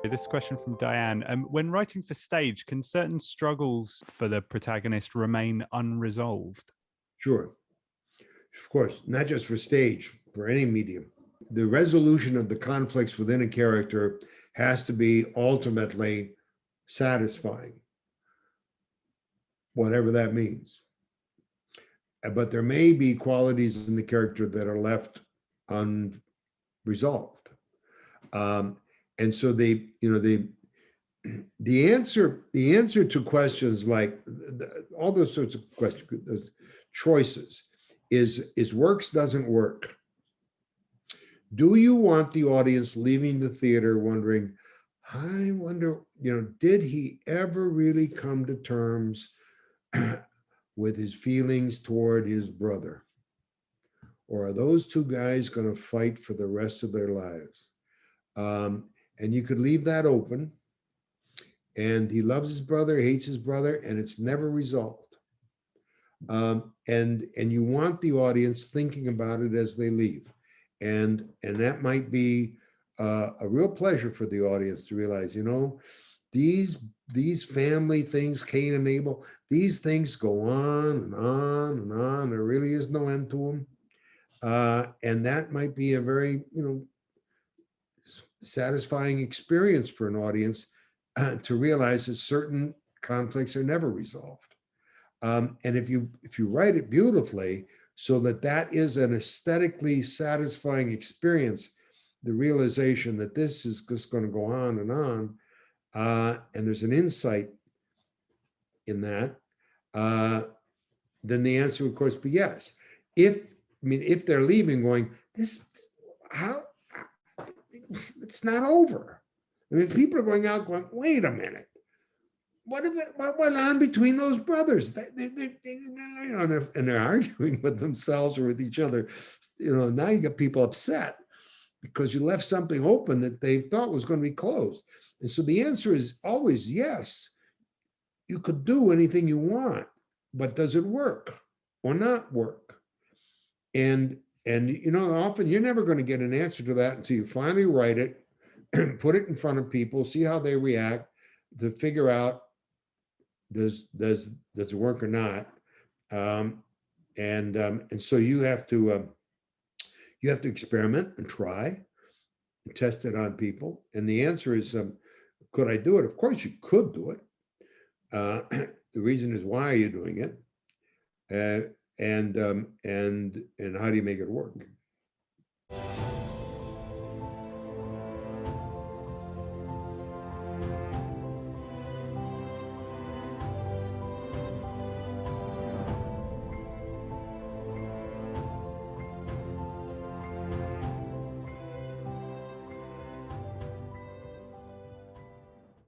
This question from Diane. When writing for stage, can certain struggles for the protagonist remain unresolved? Sure. Of course, not just for stage, for any medium. The resolution of the conflicts within a character has to be ultimately satisfying, whatever that means. But there may be qualities in the character that are left unresolved. And so the answer to questions like all those sorts of questions, those choices, is works doesn't work. Do you want the audience leaving the theater wondering, I wonder, did he ever really come to terms with his feelings toward his brother? Or are those two guys going to fight for the rest of their lives? And you could leave that open. And he loves his brother, hates his brother, and it's never resolved. And you want the audience thinking about it as they leave. And that might be a real pleasure for the audience to realize, these family things, Cain and Abel, these things go on and on and on. There really is no end to them. And that might be a very, satisfying experience for an audience to realize that certain conflicts are never resolved. And if you write it beautifully, so that is an aesthetically satisfying experience, the realization that this is just going to go on and on, and there's an insight in that, then the answer, of course, be yes. If they're leaving going, it's not over. People are going out going, wait a minute. What went on between those brothers? And they're arguing with themselves or with each other. Now you got people upset because you left something open that they thought was going to be closed. And so the answer is always yes. You could do anything you want, but does it work or not work? And often you're never going to get an answer to that until you finally write it, put it in front of people, see how they react, to figure out does it work or not. And so you have to experiment and try and test it on people. And the answer is, could I do it? Of course you could do it. The reason is, why are you doing it? And how do you make it work?